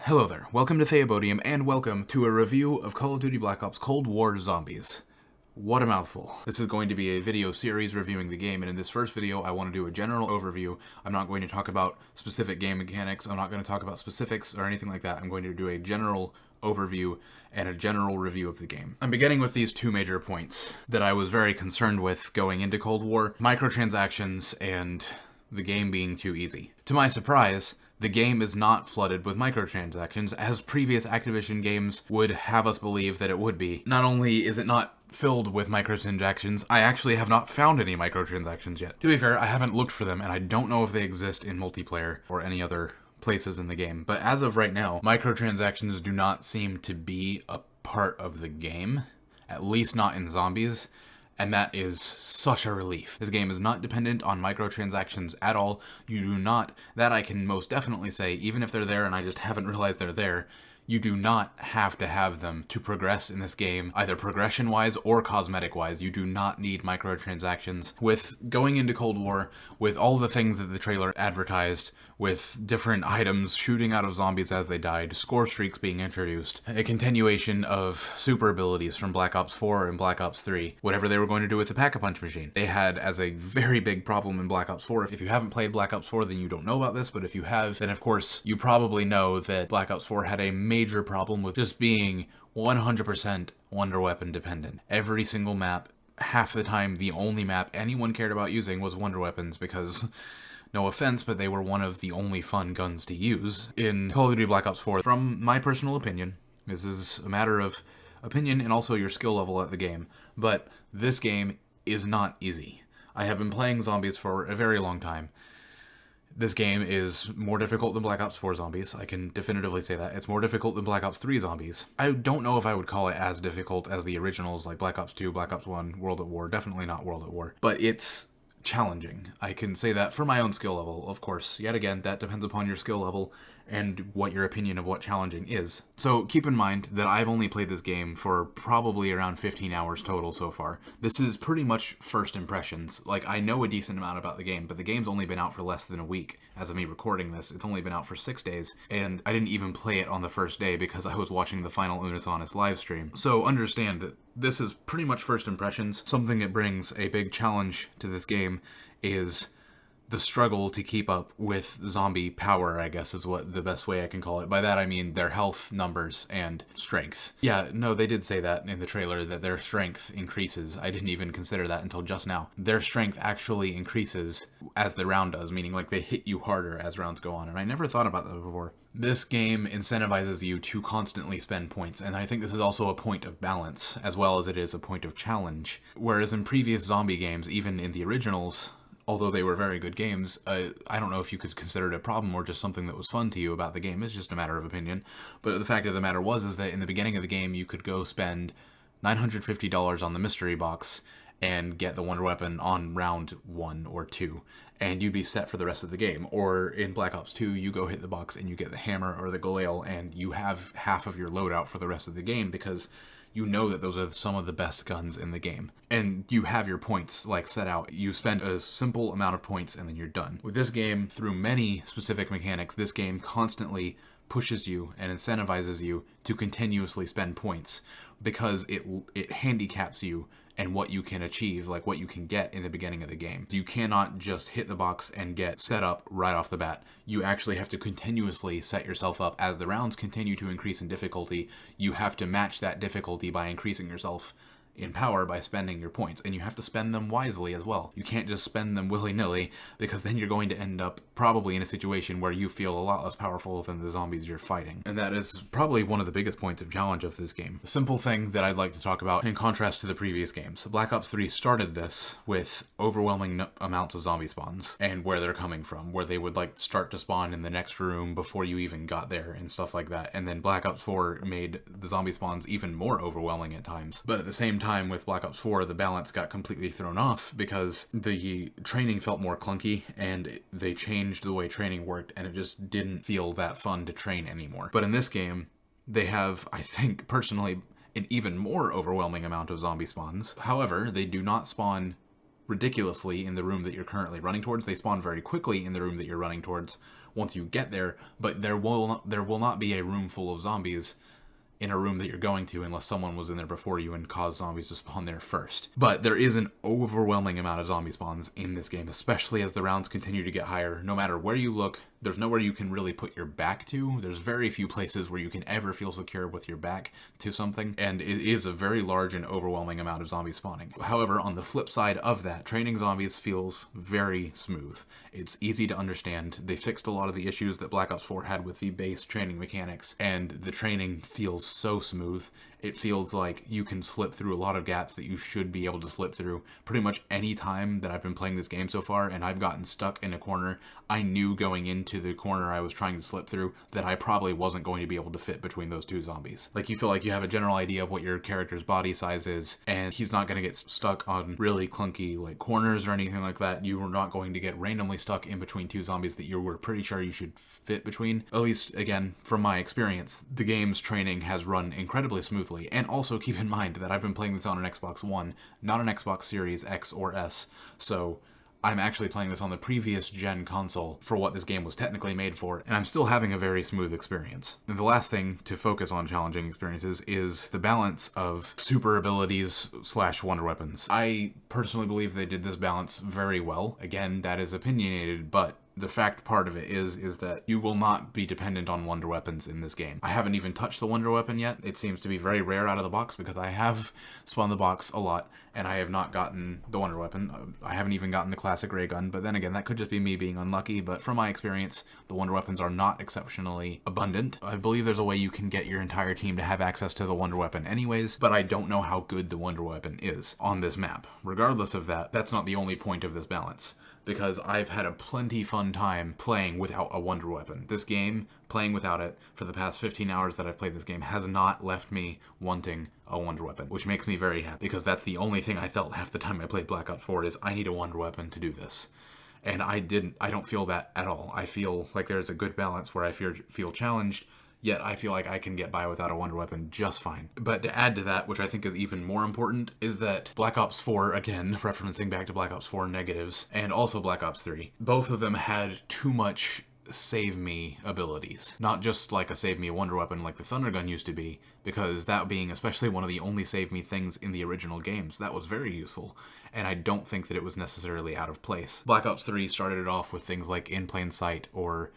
Hello there, welcome to Theobodium, and welcome to a review of Call of Duty Black Ops Cold War Zombies. What a mouthful. This is going to be a video series reviewing the game, and in this first video I want to do a general overview. I'm not going to talk about specific game mechanics, I'm not going to talk about specifics or anything like that. I'm going to do a general overview and a general review of the game. I'm beginning with these two major points that I was very concerned with going into Cold War: microtransactions and the game being too easy. To my surprise, the game is not flooded with microtransactions, as previous Activision games would have us believe that it would be. Not only is it not filled with microtransactions, I actually have not found any microtransactions yet. To be fair, I haven't looked for them, and I don't know if they exist in multiplayer or any other places in the game. But as of right now, microtransactions do not seem to be a part of the game, at least not in Zombies. And that is such a relief. This game is not dependent on microtransactions at all. You do not, that I can most definitely say, even if they're there and I just haven't realized they're there, you do not have to have them to progress in this game, either progression-wise or cosmetic-wise. You do not need microtransactions. With going into Cold War, with all the things that the trailer advertised, with different items shooting out of zombies as they died, score streaks being introduced, a continuation of super abilities from Black Ops 4 and Black Ops 3, whatever they were going to do with the Pack-a-Punch machine. They had as a very big problem in Black Ops 4. If you haven't played Black Ops 4, then you don't know about this, but if you have, then of course you probably know that Black Ops 4 had a major problem with just being 100% Wonder Weapon dependent. Every single map, half the time the only map anyone cared about using was Wonder Weapons, because no offense, but they were one of the only fun guns to use in Call of Duty Black Ops 4. From my personal opinion, this is a matter of opinion and also your skill level at the game, but this game is not easy. I have been playing zombies for a very long time. This game is more difficult than Black Ops 4 Zombies. I can definitively say that. It's more difficult than Black Ops 3 Zombies. I don't know if I would call it as difficult as the originals like Black Ops 2, Black Ops 1, World at War. Definitely not World at War. But it's challenging. I can say that for my own skill level, of course. Yet again, that depends upon your skill level and what your opinion of what challenging is. So keep in mind that I've only played this game for probably around 15 hours total so far. This is pretty much first impressions. Like, I know a decent amount about the game, but the game's only been out for less than a week. As of me recording this, it's only been out for 6 days, and I didn't even play it on the first day because I was watching the final Unis Honest live stream. So understand that this is pretty much first impressions. Something that brings a big challenge to this game is the struggle to keep up with zombie power, I guess is what the best way I can call it. By that I mean their health numbers and strength. Yeah, no, they did say that in the trailer, that their strength increases. I didn't even consider that until just now. Their strength actually increases as the round does, meaning like they hit you harder as rounds go on, and I never thought about that before. This game incentivizes you to constantly spend points, and I think this is also a point of balance, as well as it is a point of challenge. Whereas in previous zombie games, even in the originals, although they were very good games, I don't know if you could consider it a problem or just something that was fun to you about the game. It's just a matter of opinion. But the fact of the matter is that in the beginning of the game, you could go spend $950 on the mystery box and get the Wonder Weapon on round 1 or 2, and you'd be set for the rest of the game. Or in Black Ops 2, you go hit the box and you get the hammer or the galil, and you have half of your loadout for the rest of the game because you know that those are some of the best guns in the game. And you have your points like set out. You spend a simple amount of points and then you're done. With this game, through many specific mechanics, this game constantly pushes you and incentivizes you to continuously spend points because it handicaps you and what you can achieve, like what you can get in the beginning of the game. You cannot just hit the box and get set up right off the bat. You actually have to continuously set yourself up. As the rounds continue to increase in difficulty, you have to match that difficulty by increasing yourself in power by spending your points, and you have to spend them wisely as well. You can't just spend them willy-nilly, because then you're going to end up probably in a situation where you feel a lot less powerful than the zombies you're fighting. And that is probably one of the biggest points of challenge of this game. A simple thing that I'd like to talk about in contrast to the previous games. Black Ops 3 started this with overwhelming amounts of zombie spawns and where they're coming from, where they would like start to spawn in the next room before you even got there and stuff like that. And then Black Ops 4 made the zombie spawns even more overwhelming at times. But at the same time, with Black Ops 4, the balance got completely thrown off because the training felt more clunky and they changed the way training worked, and it just didn't feel that fun to train anymore. But in this game, they have, I think personally, an even more overwhelming amount of zombie spawns. However, they do not spawn ridiculously in the room that you're currently running towards. They spawn very quickly in the room that you're running towards once you get there, but there will not be a room full of zombies in a room that you're going to unless someone was in there before you and caused zombies to spawn there first. But there is an overwhelming amount of zombie spawns in this game, especially as the rounds continue to get higher. No matter where you look, there's nowhere you can really put your back to. There's very few places where you can ever feel secure with your back to something, and it is a very large and overwhelming amount of zombie spawning. However, on the flip side of that, training zombies feels very smooth. It's easy to understand. They fixed a lot of the issues that Black Ops 4 had with the base training mechanics, and the training feels so smooth. It feels like you can slip through a lot of gaps that you should be able to slip through pretty much any time that I've been playing this game so far, and I've gotten stuck in a corner. I knew going into the corner I was trying to slip through that I probably wasn't going to be able to fit between those two zombies. Like, you feel like you have a general idea of what your character's body size is, and he's not going to get stuck on really clunky like corners or anything like that. You are not going to get randomly stuck in between two zombies that you were pretty sure you should fit between. At least, again, from my experience, the game's training has run incredibly smoothly. And also keep in mind that I've been playing this on an Xbox One, not an Xbox Series X or S, so I'm actually playing this on the previous gen console for what this game was technically made for, and I'm still having a very smooth experience. And the last thing to focus on challenging experiences is the balance of super abilities / wonder weapons. I personally believe they did this balance very well. Again, that is opinionated, but the fact part of it is that you will not be dependent on wonder weapons in this game. I haven't even touched the wonder weapon yet. It seems to be very rare out of the box because I have spun the box a lot and I have not gotten the wonder weapon. I haven't even gotten the classic ray gun, but then again, that could just be me being unlucky. But from my experience, the wonder weapons are not exceptionally abundant. I believe there's a way you can get your entire team to have access to the wonder weapon anyways, but I don't know how good the wonder weapon is on this map. Regardless of that, that's not the only point of this balance, because I've had a plenty fun time playing without a wonder weapon. This game, playing without it for the past 15 hours that I've played this game, has not left me wanting a wonder weapon, which makes me very happy, because that's the only thing I felt half the time I played Black Ops 4 is I need a wonder weapon to do this. And I don't feel that at all. I feel like there's a good balance where I feel challenged, yet I feel like I can get by without a wonder weapon just fine. But to add to that, which I think is even more important, is that Black Ops 4, again, referencing back to Black Ops 4 negatives, and also Black Ops 3, both of them had too much save me abilities. Not just like a save me wonder weapon like the Thunder Gun used to be, because that being especially one of the only save me things in the original games, that was very useful, and I don't think that it was necessarily out of place. Black Ops 3 started it off with things like In Plain Sight, or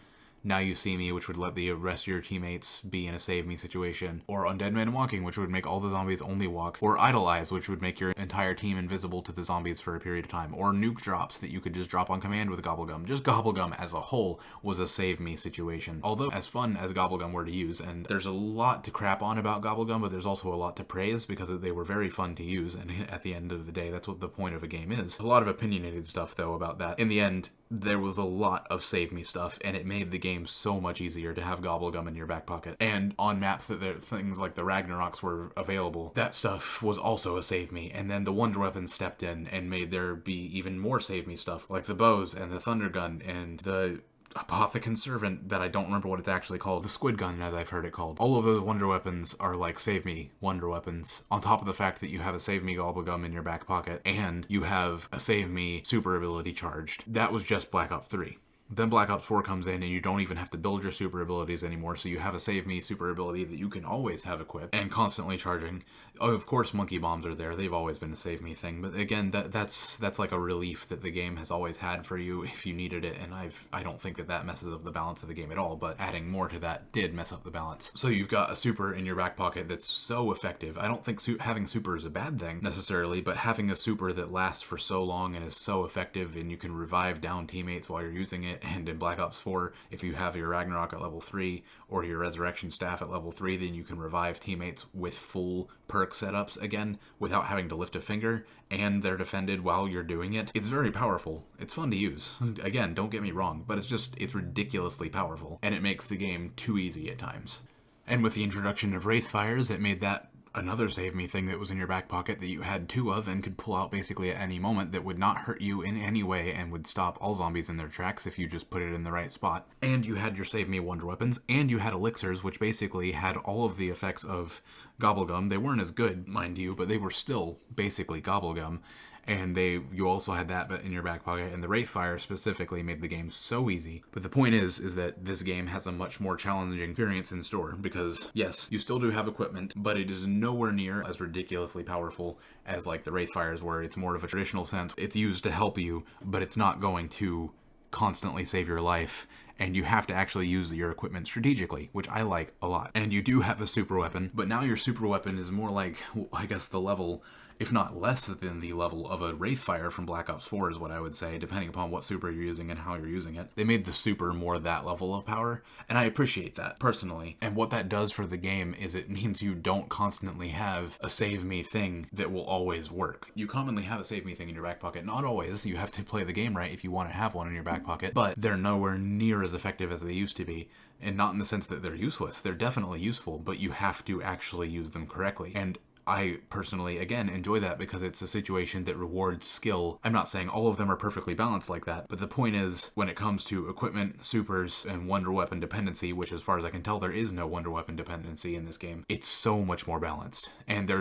Now You See Me, which would let the rest of your teammates be in a save me situation, or Undead Man Walking, which would make all the zombies only walk, or Idolize, which would make your entire team invisible to the zombies for a period of time, or nuke drops that you could just drop on command with Gobblegum. Just Gobblegum as a whole was a save me situation. Although as fun as Gobblegum were to use, and there's a lot to crap on about Gobblegum, but there's also a lot to praise because they were very fun to use, and at the end of the day, that's what the point of a game is. A lot of opinionated stuff though about that. In the end, there was a lot of save me stuff, and it made the game so much easier to have Gobblegum in your back pocket. And on maps that things like the Ragnaroks were available, that stuff was also a save me. And then the wonder weapons stepped in and made there be even more save me stuff, like the bows and the Thunder Gun and the Apothecon Servant that I don't remember what it's actually called. The Squid Gun, as I've heard it called. All of those wonder weapons are like save me wonder weapons, on top of the fact that you have a save me Gobblegum in your back pocket, and you have a save me super ability charged. That was just Black Ops 3. Then Black Ops 4 comes in and you don't even have to build your super abilities anymore, so you have a save me super ability that you can always have equipped and constantly charging. Oh, of course monkey bombs are there. They've always been a save me thing, but again, that's like a relief that the game has always had for you if you needed it, and I don't think that messes up the balance of the game at all, but adding more to that did mess up the balance. So you've got a super in your back pocket that's so effective. I don't think having super is a bad thing necessarily, but having a super that lasts for so long and is so effective and you can revive down teammates while you're using it. And in Black Ops 4, if you have your Ragnarok at level 3 or your Resurrection Staff at level 3, then you can revive teammates with full perk setups again without having to lift a finger, and they're defended while you're doing it. It's very powerful. It's fun to use. Again, don't get me wrong, but it's ridiculously powerful, and it makes the game too easy at times. And with the introduction of Wraithfires, it made that another save me thing that was in your back pocket that you had two of and could pull out basically at any moment that would not hurt you in any way and would stop all zombies in their tracks if you just put it in the right spot. And you had your save me wonder weapons, and you had elixirs, which basically had all of the effects of Gobblegum. They weren't as good, mind you, but they were still basically Gobblegum. and you also had that in your back pocket, and the Wraithfire specifically made the game so easy. But the point is that this game has a much more challenging experience in store, because yes, you still do have equipment, but it is nowhere near as ridiculously powerful as like the Wraithfires, where it's more of a traditional sense. It's used to help you, but it's not going to constantly save your life, and you have to actually use your equipment strategically, which I like a lot. And you do have a super weapon, but now your super weapon is more like, I guess, the level, if not less than the level of a Wraithfire from Black Ops 4 is what I would say, depending upon what super you're using and how you're using it. They made the super more that level of power, and I appreciate that, personally. And what that does for the game is it means you don't constantly have a save me thing that will always work. You commonly have a save me thing in your back pocket. Not always. You have to play the game right if you want to have one in your back pocket, but they're nowhere near as effective as they used to be. And not in the sense that they're useless. They're definitely useful, but you have to actually use them correctly. And I personally, again, enjoy that because it's a situation that rewards skill. I'm not saying all of them are perfectly balanced like that, but the point is, when it comes to equipment, supers, and Wonder Weapon dependency, which as far as I can tell, there is no Wonder Weapon dependency in this game, it's so much more balanced. And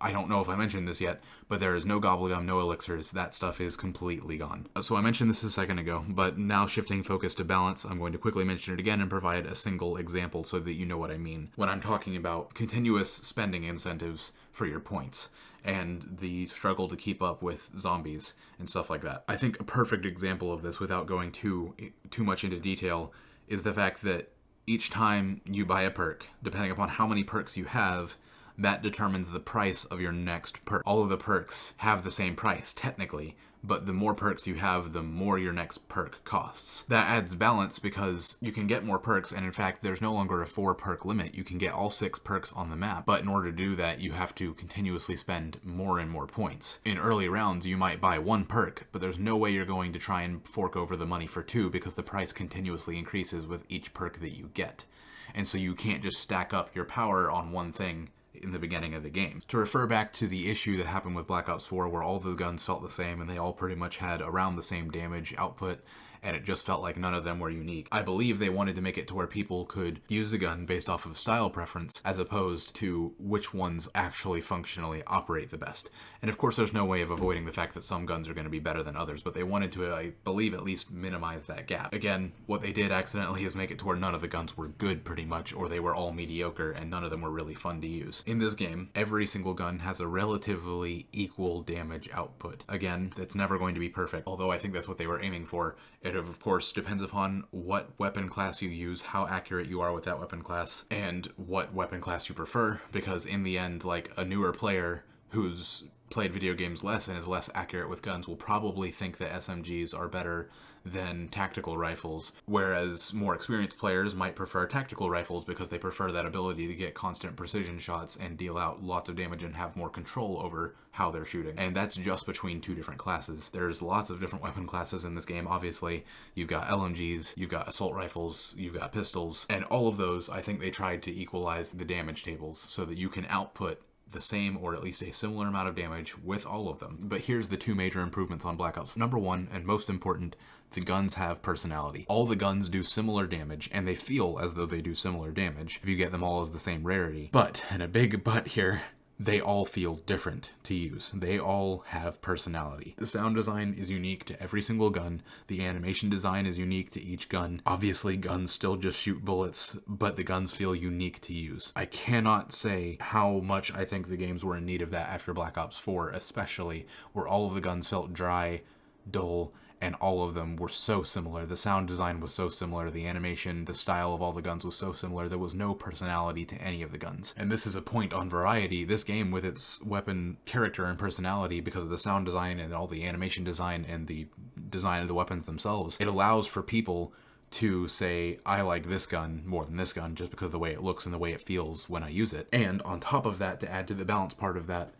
I don't know if I mentioned this yet, but there is no gobblegum, no elixirs. That stuff is completely gone. So I mentioned this a second ago, but now shifting focus to balance, I'm going to quickly mention it again and provide a single example so that you know what I mean when I'm talking about continuous spending incentives for your points and the struggle to keep up with zombies and stuff like that. I think a perfect example of this, without going too much into detail, is the fact that each time you buy a perk, depending upon how many perks you have, that determines the price of your next perk. All of the perks have the same price, technically, but the more perks you have, the more your next perk costs. That adds balance because you can get more perks, and in fact, there's no longer a 4-perk limit. You can get all 6 perks on the map, but in order to do that, you have to continuously spend more and more points. In early rounds, you might buy 1 perk, but there's no way you're going to try and fork over the money for 2 because the price continuously increases with each perk that you get. And so you can't just stack up your power on one thing in the beginning of the game. To refer back to the issue that happened with Black Ops 4, where all the guns felt the same and they all pretty much had around the same damage output, and it just felt like none of them were unique. I believe they wanted to make it to where people could use a gun based off of style preference as opposed to which ones actually functionally operate the best. And of course there's no way of avoiding the fact that some guns are going to be better than others, but they wanted to, I believe, at least minimize that gap. Again, what they did accidentally is make it to where none of the guns were good pretty much, or they were all mediocre and none of them were really fun to use. In this game, every single gun has a relatively equal damage output. Again, that's never going to be perfect, although I think that's what they were aiming for. It of course depends upon what weapon class you use, how accurate you are with that weapon class, and what weapon class you prefer, because in the end, like, a newer player who's played video games less and is less accurate with guns will probably think that SMGs are better than tactical rifles, whereas more experienced players might prefer tactical rifles because they prefer that ability to get constant precision shots and deal out lots of damage and have more control over how they're shooting. And that's just between 2 different classes. There's lots of different weapon classes in this game, obviously. You've got LMGs, you've got assault rifles, you've got pistols, and all of those, I think they tried to equalize the damage tables so that you can output the same or at least a similar amount of damage with all of them. But here's the 2 major improvements on Black Ops. Number 1, and most important, the guns have personality. All the guns do similar damage, and they feel as though they do similar damage if you get them all as the same rarity. But, and a big but here, they all feel different to use. They all have personality. The sound design is unique to every single gun. The animation design is unique to each gun. Obviously, guns still just shoot bullets, but the guns feel unique to use. I cannot say how much I think the games were in need of that after Black Ops 4, especially, where all of the guns felt dry, dull, and all of them were so similar. The sound design was so similar, the animation, the style of all the guns was so similar, there was no personality to any of the guns. And this is a point on variety. This game, with its weapon character and personality, because of the sound design and all the animation design and the design of the weapons themselves, it allows for people to say, I like this gun more than this gun just because of the way it looks and the way it feels when I use it. And on top of that, to add to the balance part of that,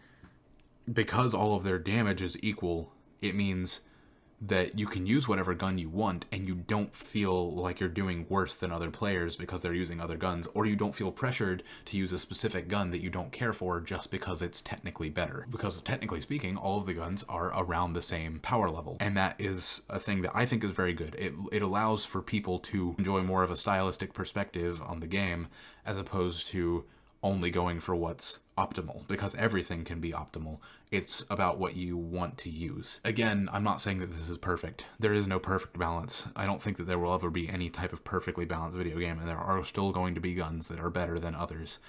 because all of their damage is equal, it means that you can use whatever gun you want and you don't feel like you're doing worse than other players because they're using other guns, or you don't feel pressured to use a specific gun that you don't care for just because it's technically better. Because technically speaking, all of the guns are around the same power level, and that is a thing that I think is very good. It allows for people to enjoy more of a stylistic perspective on the game as opposed to only going for what's optimal, because everything can be optimal. It's about what you want to use. Again, I'm not saying that this is perfect. There is no perfect balance. I don't think that there will ever be any type of perfectly balanced video game, and there are still going to be guns that are better than others.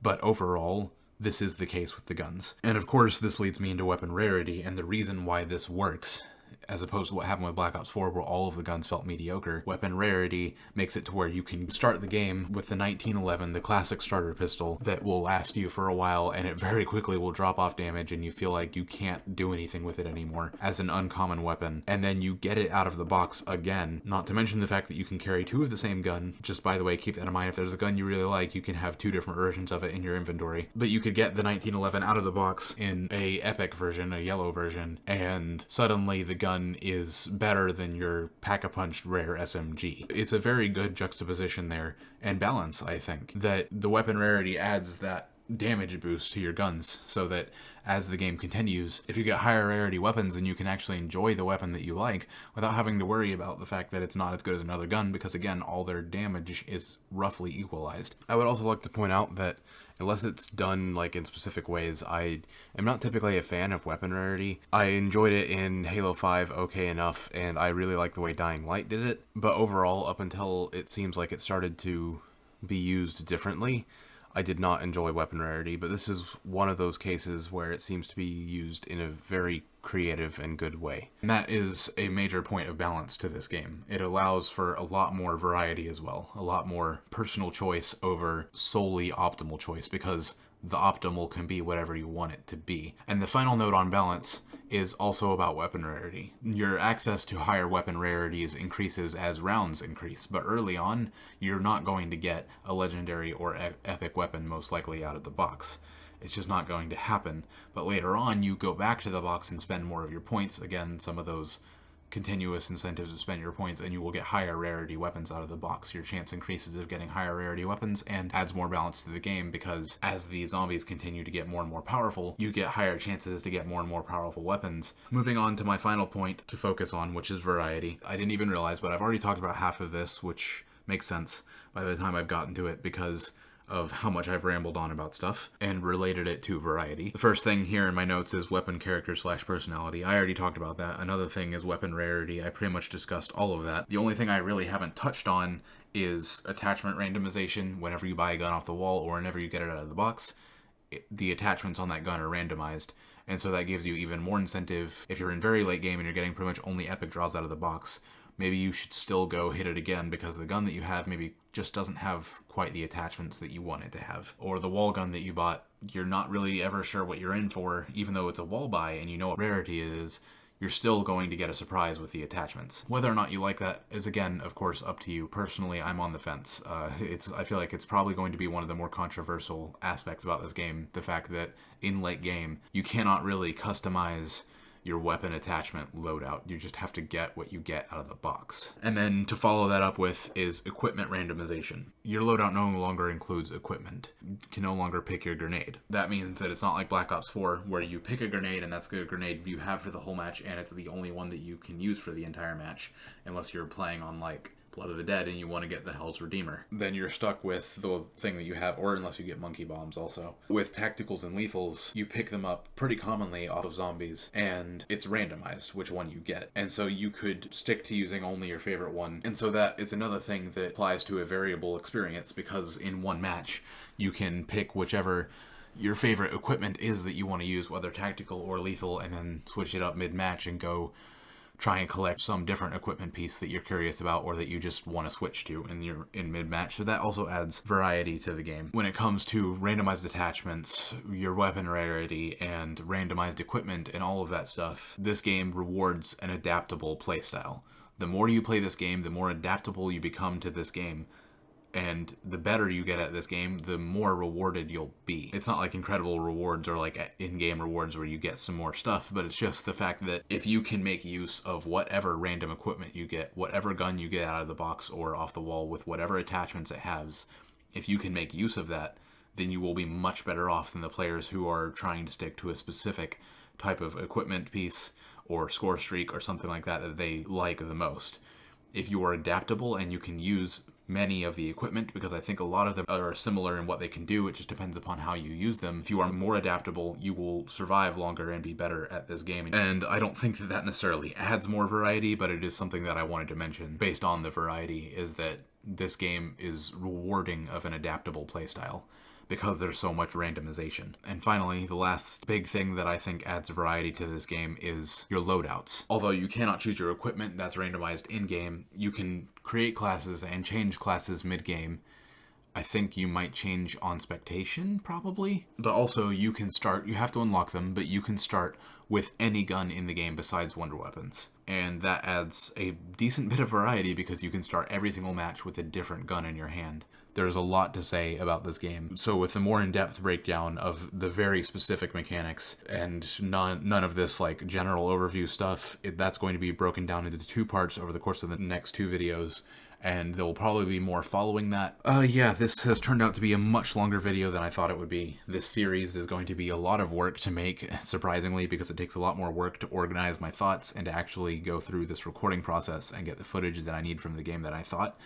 But overall, this is the case with the guns. And of course, this leads me into weapon rarity, and the reason why this works, as opposed to what happened with Black Ops 4 where all of the guns felt mediocre. Weapon rarity makes it to where you can start the game with the 1911, the classic starter pistol that will last you for a while, and it very quickly will drop off damage and you feel like you can't do anything with it anymore as an uncommon weapon. And then you get it out of the box again, not to mention the fact that you can carry two of the same gun. Just by the way, keep that in mind, if there's a gun you really like, you can have two different versions of it in your inventory. But you could get the 1911 out of the box in a epic version, a yellow version, and suddenly the gun is better than your pack-a-punch rare SMG. It's a very good juxtaposition there and balance, I think, that the weapon rarity adds that damage boost to your guns so that as the game continues, if you get higher rarity weapons, then you can actually enjoy the weapon that you like without having to worry about the fact that it's not as good as another gun, because again, all their damage is roughly equalized. I would also like to point out that unless it's done like in specific ways, I am not typically a fan of weapon rarity. I enjoyed it in Halo 5 okay enough, and I really like the way Dying Light did it, but overall, up until it seems like it started to be used differently, I did not enjoy weapon rarity, but this is one of those cases where it seems to be used in a very creative and good way. And that is a major point of balance to this game. It allows for a lot more variety as well, a lot more personal choice over solely optimal choice, because the optimal can be whatever you want it to be. And the final note on balance is also about weapon rarity. Your access to higher weapon rarities increases as rounds increase, but early on, you're not going to get a legendary or epic weapon most likely out of the box. It's just not going to happen. But later on, you go back to the box and spend more of your points. Again, some of those continuous incentives to spend your points, and you will get higher rarity weapons out of the box. Your chance increases of getting higher rarity weapons and adds more balance to the game, because as the zombies continue to get more and more powerful, you get higher chances to get more and more powerful weapons. Moving on to my final point to focus on, which is variety. I didn't even realize, but I've already talked about half of this, which makes sense by the time I've gotten to it, because of how much I've rambled on about stuff and related it to variety. The first thing here in my notes is weapon character / personality. I already talked about that. Another thing is weapon rarity. I pretty much discussed all of that. The only thing I really haven't touched on is attachment randomization. Whenever you buy a gun off the wall or whenever you get it out of the box, the attachments on that gun are randomized. And so that gives you even more incentive. If you're in very late game and you're getting pretty much only epic draws out of the box, maybe you should still go hit it again, because the gun that you have maybe just doesn't have quite the attachments that you want it to have. Or the wall gun that you bought, you're not really ever sure what you're in for, even though it's a wall buy and you know what rarity it is, you're still going to get a surprise with the attachments. Whether or not you like that is, again, of course, up to you. Personally, I'm on the fence. I feel like it's probably going to be one of the more controversial aspects about this game, the fact that in late game, you cannot really customize your weapon attachment loadout. You just have to get what you get out of the box. And then to follow that up with is equipment randomization. Your loadout no longer includes equipment. You can no longer pick your grenade. That means that it's not like Black Ops 4 where you pick a grenade and that's the grenade you have for the whole match, and it's the only one that you can use for the entire match, unless you're playing on like Blood of the Dead and you want to get the Hell's Redeemer. Then you're stuck with the thing that you have, or unless you get monkey bombs also. With tacticals and lethals, you pick them up pretty commonly off of zombies, and it's randomized which one you get. And so you could stick to using only your favorite one. And so that is another thing that applies to a variable experience, because in one match, you can pick whichever your favorite equipment is that you want to use, whether tactical or lethal, and then switch it up mid-match and go try and collect some different equipment piece that you're curious about or that you just want to switch to and you're in mid-match. So that also adds variety to the game. When it comes to randomized attachments, your weapon rarity, and randomized equipment and all of that stuff, this game rewards an adaptable playstyle. The more you play this game, the more adaptable you become to this game. And the better you get at this game, the more rewarded you'll be. It's not like incredible rewards or like in-game rewards where you get some more stuff, but it's just the fact that if you can make use of whatever random equipment you get, whatever gun you get out of the box or off the wall with whatever attachments it has, if you can make use of that, then you will be much better off than the players who are trying to stick to a specific type of equipment piece or score streak or something like that that they like the most. If you are adaptable and you can use many of the equipment, because I think a lot of them are similar in what they can do. It just depends upon how you use them. If you are more adaptable, you will survive longer and be better at this game. And I don't think that that necessarily adds more variety, but it is something that I wanted to mention based on the variety, is that this game is rewarding of an adaptable playstyle, because there's so much randomization. And finally, the last big thing that I think adds variety to this game is your loadouts. Although you cannot choose your equipment, that's randomized in-game, you can create classes and change classes mid-game. I think you might change on spectation, probably. But also, you can start, you have to unlock them, but you can start with any gun in the game besides wonder weapons. And that adds a decent bit of variety, because you can start every single match with a different gun in your hand. There's a lot to say about this game. So with a more in-depth breakdown of the very specific mechanics and none of this like general overview stuff, that's going to be broken down into 2 parts over the course of the next 2 videos. And there will probably be more following that. Yeah, this has turned out to be a much longer video than I thought it would be. This series is going to be a lot of work to make, surprisingly, because it takes a lot more work to organize my thoughts and to actually go through this recording process and get the footage that I need from the game that I thought.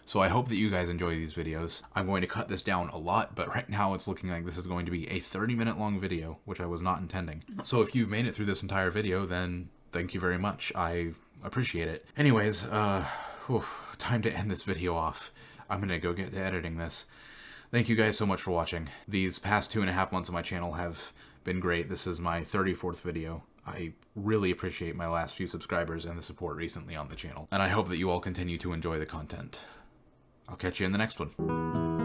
So I hope that you guys enjoy these videos. I'm going to cut this down a lot, but right now it's looking like this is going to be a 30-minute long video, which I was not intending. So if you've made it through this entire video, then thank you very much. I appreciate it. Anyways, time to end this video off. I'm gonna go get to editing this. Thank you guys so much for watching. These past 2.5 months of my channel have been great. This is my 34th video. I really appreciate my last few subscribers and the support recently on the channel. And I hope that you all continue to enjoy the content. I'll catch you in the next one.